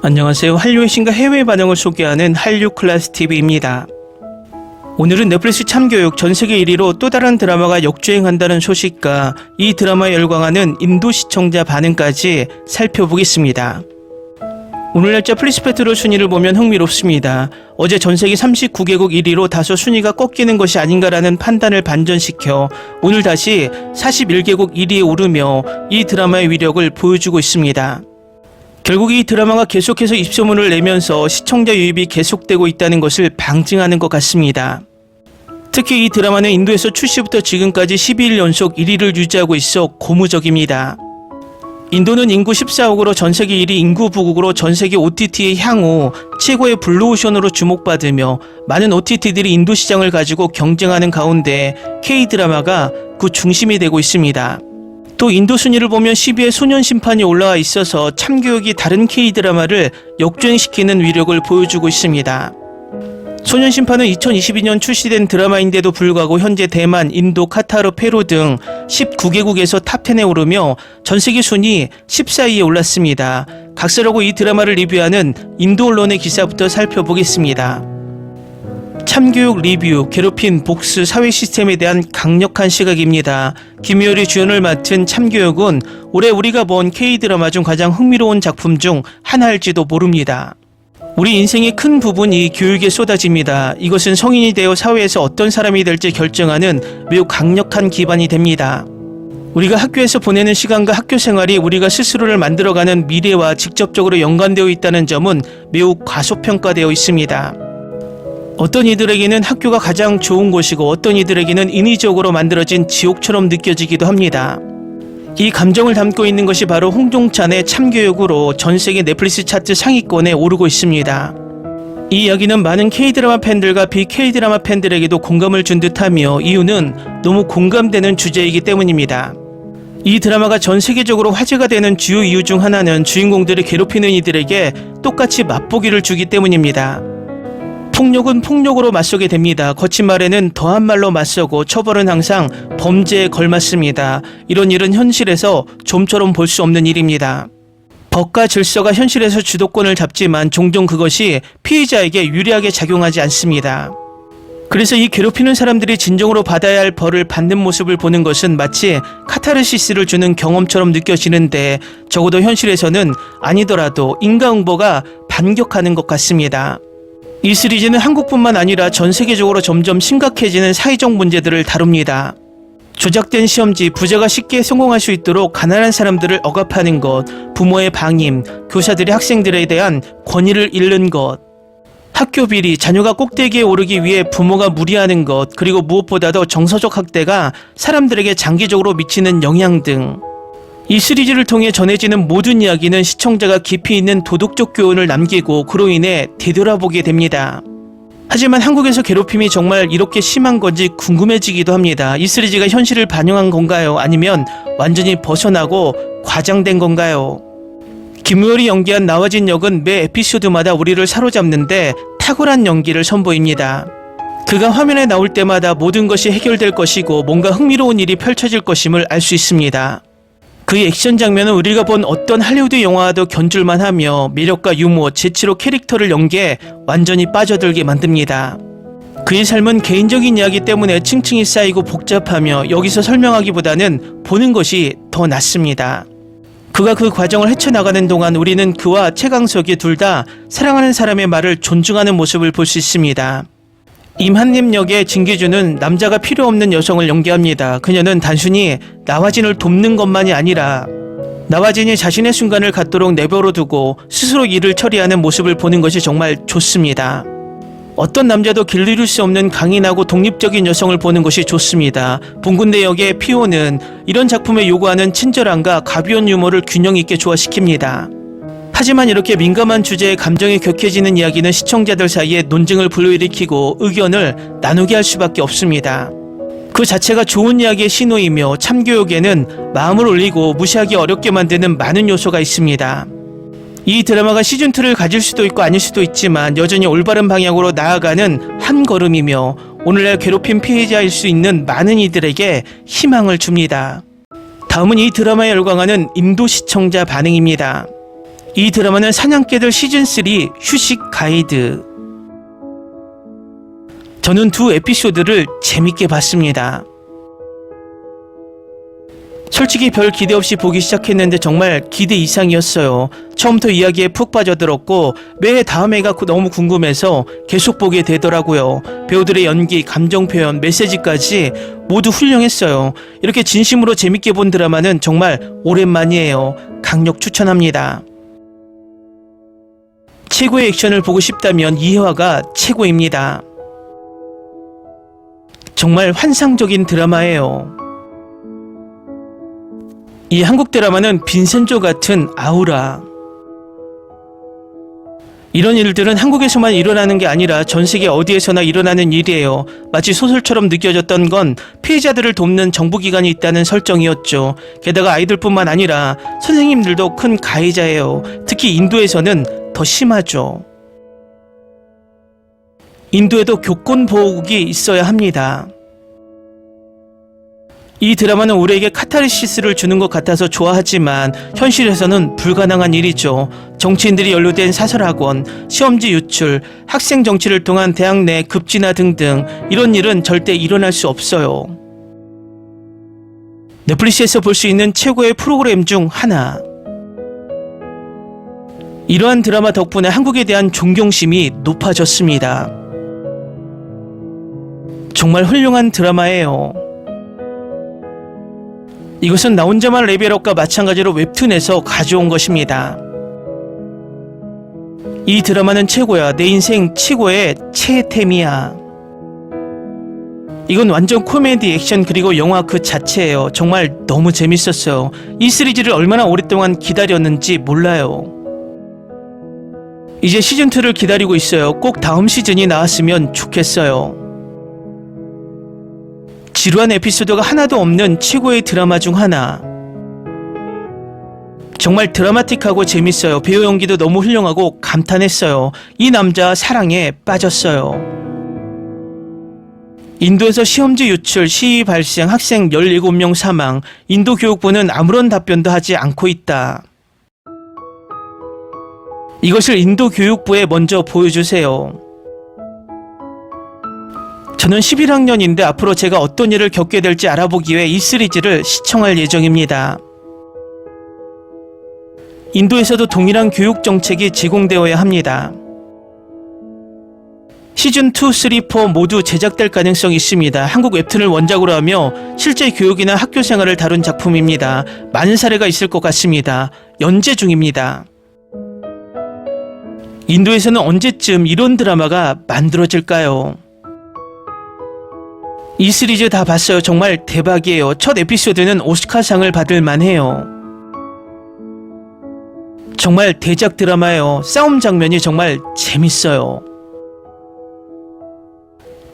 안녕하세요. 한류의 신과 해외 반응을 소개하는 한류 클래스 TV입니다. 오늘은 넷플릭스 참교육 전세계 1위로 또 다른 드라마가 역주행한다는 소식과 이 드라마에 열광하는 인도 시청자 반응까지 살펴보겠습니다. 오늘 날짜 플리스페트로 순위를 보면 흥미롭습니다. 어제 전세계 39개국 1위로 다소 순위가 꺾이는 것이 아닌가라는 판단을 반전시켜 오늘 다시 41개국 1위에 오르며 이 드라마의 위력을 보여주고 있습니다. 결국 이 드라마가 계속해서 입소문을 내면서 시청자 유입이 계속되고 있다는 것을 방증하는 것 같습니다. 특히 이 드라마는 인도에서 출시부터 지금까지 12일 연속 1위를 유지하고 있어 고무적입니다. 인도는 인구 14억으로 전세계 1위 인구 부국으로 전세계 OTT의 향후 최고의 블루오션으로 주목받으며 많은 OTT들이 인도 시장을 가지고 경쟁하는 가운데 K-드라마가 그 중심이 되고 있습니다. 또 인도 순위를 보면 10위에 소년심판이 올라와 있어서 참교육이 다른 K-드라마를 역주행시키는 위력을 보여주고 있습니다. 소년심판은 2022년 출시된 드라마인데도 불구하고 현재 대만, 인도, 카타르, 페루 등 19개국에서 탑10에 오르며 전세계 순위 14위에 올랐습니다. 각설하고 이 드라마를 리뷰하는 인도 언론의 기사부터 살펴보겠습니다. 참교육 리뷰, 괴롭힘, 복수, 사회 시스템에 대한 강력한 시각입니다. 김효율이 주연을 맡은 참교육은 올해 우리가 본 K-드라마 중 가장 흥미로운 작품 중 하나일지도 모릅니다. 우리 인생의 큰 부분이 교육에 쏟아집니다. 이것은 성인이 되어 사회에서 어떤 사람이 될지 결정하는 매우 강력한 기반이 됩니다. 우리가 학교에서 보내는 시간과 학교 생활이 우리가 스스로를 만들어가는 미래와 직접적으로 연관되어 있다는 점은 매우 과소평가되어 있습니다. 어떤 이들에게는 학교가 가장 좋은 곳이고 어떤 이들에게는 인위적으로 만들어진 지옥처럼 느껴지기도 합니다. 이 감정을 담고 있는 것이 바로 홍종찬의 참교육으로 전세계 넷플릭스 차트 상위권에 오르고 있습니다. 이 이야기는 많은 K-드라마 팬들과 비-K-드라마 팬들에게도 공감을 준 듯하며 이유는 너무 공감되는 주제이기 때문입니다. 이 드라마가 전 세계적으로 화제가 되는 주요 이유 중 하나는 주인공들을 괴롭히는 이들에게 똑같이 맛보기를 주기 때문입니다. 폭력은 폭력으로 맞서게 됩니다. 거친 말에는 더한 말로 맞서고 처벌은 항상 범죄에 걸맞습니다. 이런 일은 현실에서 좀처럼 볼 수 없는 일입니다. 법과 질서가 현실에서 주도권을 잡지만 종종 그것이 피해자에게 유리하게 작용하지 않습니다. 그래서 이 괴롭히는 사람들이 진정으로 받아야 할 벌을 받는 모습을 보는 것은 마치 카타르시스를 주는 경험처럼 느껴지는데 적어도 현실에서는 아니더라도 인과응보가 반격하는 것 같습니다. 이 시리즈는 한국뿐만 아니라 전 세계적으로 점점 심각해지는 사회적 문제들을 다룹니다. 조작된 시험지, 부자가 쉽게 성공할 수 있도록 가난한 사람들을 억압하는 것, 부모의 방임, 교사들이 학생들에 대한 권위를 잃는 것, 학교 비리, 자녀가 꼭대기에 오르기 위해 부모가 무리하는 것, 그리고 무엇보다도 정서적 학대가 사람들에게 장기적으로 미치는 영향 등 이 시리즈를 통해 전해지는 모든 이야기는 시청자가 깊이 있는 도덕적 교훈을 남기고 그로 인해 되돌아보게 됩니다. 하지만 한국에서 괴롭힘이 정말 이렇게 심한 건지 궁금해지기도 합니다. 이 시리즈가 현실을 반영한 건가요? 아니면 완전히 벗어나고 과장된 건가요? 김효율이 연기한 나와진 역은 매 에피소드마다 우리를 사로잡는데 탁월한 연기를 선보입니다. 그가 화면에 나올 때마다 모든 것이 해결될 것이고 뭔가 흥미로운 일이 펼쳐질 것임을 알 수 있습니다. 그의 액션 장면은 우리가 본 어떤 할리우드 영화와도 견줄만 하며 매력과 유머, 재치로 캐릭터를 연기해 완전히 빠져들게 만듭니다. 그의 삶은 개인적인 이야기 때문에 층층이 쌓이고 복잡하며 여기서 설명하기보다는 보는 것이 더 낫습니다. 그가 그 과정을 헤쳐나가는 동안 우리는 그와 최강석이 둘 다 사랑하는 사람의 말을 존중하는 모습을 볼 수 있습니다. 임한님 역의 진기준은 남자가 필요 없는 여성을 연기합니다. 그녀는 단순히 나와진을 돕는 것만이 아니라 나와진이 자신의 순간을 갖도록 내버려두고 스스로 일을 처리하는 모습을 보는 것이 정말 좋습니다. 어떤 남자도 길들일 수 없는 강인하고 독립적인 여성을 보는 것이 좋습니다. 봉군대 역의 피오는 이런 작품에 요구하는 친절함과 가벼운 유머를 균형 있게 조화시킵니다. 하지만 이렇게 민감한 주제에 감정이 격해지는 이야기는 시청자들 사이에 논쟁을 불러일으키고 의견을 나누게 할 수밖에 없습니다. 그 자체가 좋은 이야기의 신호이며 참교육에는 마음을 울리고 무시하기 어렵게 만드는 많은 요소가 있습니다. 이 드라마가 시즌2를 가질 수도 있고 아닐 수도 있지만 여전히 올바른 방향으로 나아가는 한 걸음이며 오늘날 괴롭힘 피해자일 수 있는 많은 이들에게 희망을 줍니다. 다음은 이 드라마에 열광하는 인도 시청자 반응입니다. 이 드라마는 사냥개들 시즌3 휴식 가이드. 저는 두 에피소드를 재밌게 봤습니다. 솔직히 별 기대 없이 보기 시작했는데 정말 기대 이상이었어요. 처음부터 이야기에 푹 빠져들었고 매 다음 회가 너무 궁금해서 계속 보게 되더라고요. 배우들의 연기, 감정 표현, 메시지까지 모두 훌륭했어요. 이렇게 진심으로 재밌게 본 드라마는 정말 오랜만이에요. 강력 추천합니다. 최고의 액션을 보고 싶다면 2화가 최고입니다. 정말 환상적인 드라마예요. 이 한국 드라마는 빈센조 같은 아우라. 이런 일들은 한국에서만 일어나는 게 아니라 전 세계 어디에서나 일어나는 일이에요. 마치 소설처럼 느껴졌던 건 피해자들을 돕는 정부기관이 있다는 설정이었죠. 게다가 아이들뿐만 아니라 선생님들도 큰 가해자예요. 특히 인도에서는 더 심하죠. 인도에도 교권보호국이 있어야 합니다. 이 드라마는 우리에게 카타르시스를 주는 것 같아서 좋아하지만 현실에서는 불가능한 일이죠. 정치인들이 연루된 사설학원, 시험지 유출, 학생 정치를 통한 대학 내 급진화 등등 이런 일은 절대 일어날 수 없어요. 넷플릭스에서 볼 수 있는 최고의 프로그램 중 하나. 이러한 드라마 덕분에 한국에 대한 존경심이 높아졌습니다. 정말 훌륭한 드라마예요. 이것은 나 혼자만 레벨업과 마찬가지로 웹툰에서 가져온 것입니다. 이 드라마는 최고야. 내 인생 최고의 최애템이야. 이건 완전 코미디, 액션 그리고 영화 그 자체예요. 정말 너무 재밌었어요. 이 시리즈를 얼마나 오랫동안 기다렸는지 몰라요. 이제 시즌2를 기다리고 있어요. 꼭 다음 시즌이 나왔으면 좋겠어요. 지루한 에피소드가 하나도 없는 최고의 드라마 중 하나. 정말 드라마틱하고 재밌어요. 배우 연기도 너무 훌륭하고 감탄했어요. 이 남자 사랑에 빠졌어요. 인도에서 시험지 유출, 시위 발생, 학생 17명 사망. 인도 교육부는 아무런 답변도 하지 않고 있다. 이것을 인도 교육부에 먼저 보여주세요. 저는 11학년인데 앞으로 제가 어떤 일을 겪게 될지 알아보기 위해 이 시리즈를 시청할 예정입니다. 인도에서도 동일한 교육 정책이 제공되어야 합니다. 시즌2, 3, 4 모두 제작될 가능성이 있습니다. 한국 웹툰을 원작으로 하며 실제 교육이나 학교 생활을 다룬 작품입니다. 많은 사례가 있을 것 같습니다. 연재 중입니다. 인도에서는 언제쯤 이런 드라마가 만들어질까요? 이 시리즈 다 봤어요. 정말 대박이에요. 첫 에피소드는 오스카상을 받을 만해요. 정말 대작 드라마예요. 싸움 장면이 정말 재밌어요.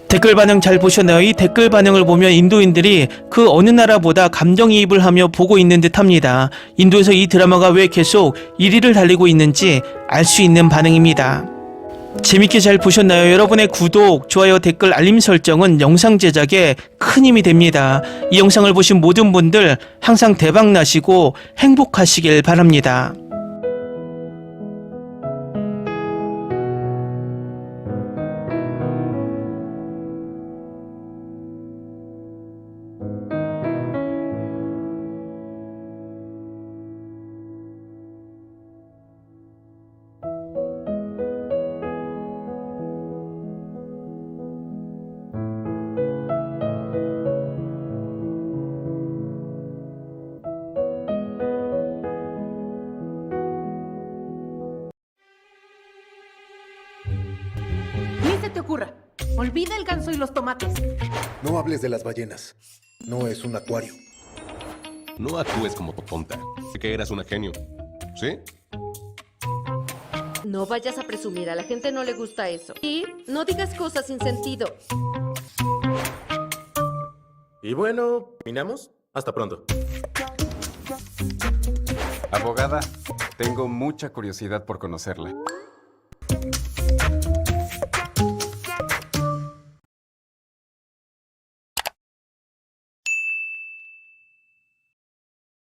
댓글 반응 잘 보셨나요? 이 댓글 반응을 보면 인도인들이 그 어느 나라보다 감정이입을 하며 보고 있는 듯합니다. 인도에서 이 드라마가 왜 계속 1위를 달리고 있는지 알 수 있는 반응입니다. 재밌게 잘 보셨나요? 여러분의 구독, 좋아요, 댓글, 알림 설정은 영상 제작에 큰 힘이 됩니다. 이 영상을 보신 모든 분들 항상 대박 나시고 행복하시길 바랍니다. Ni se te ocurra. Olvida el ganso y los tomates. No hables de las ballenas. No es un acuario. No actúes como tonta. Que eras una genio. ¿Sí? No vayas a presumir, a la gente no le gusta eso. Y no digas cosas sin sentido. Y bueno, ¿terminamos? Hasta pronto. Abogada, tengo mucha curiosidad por conocerla.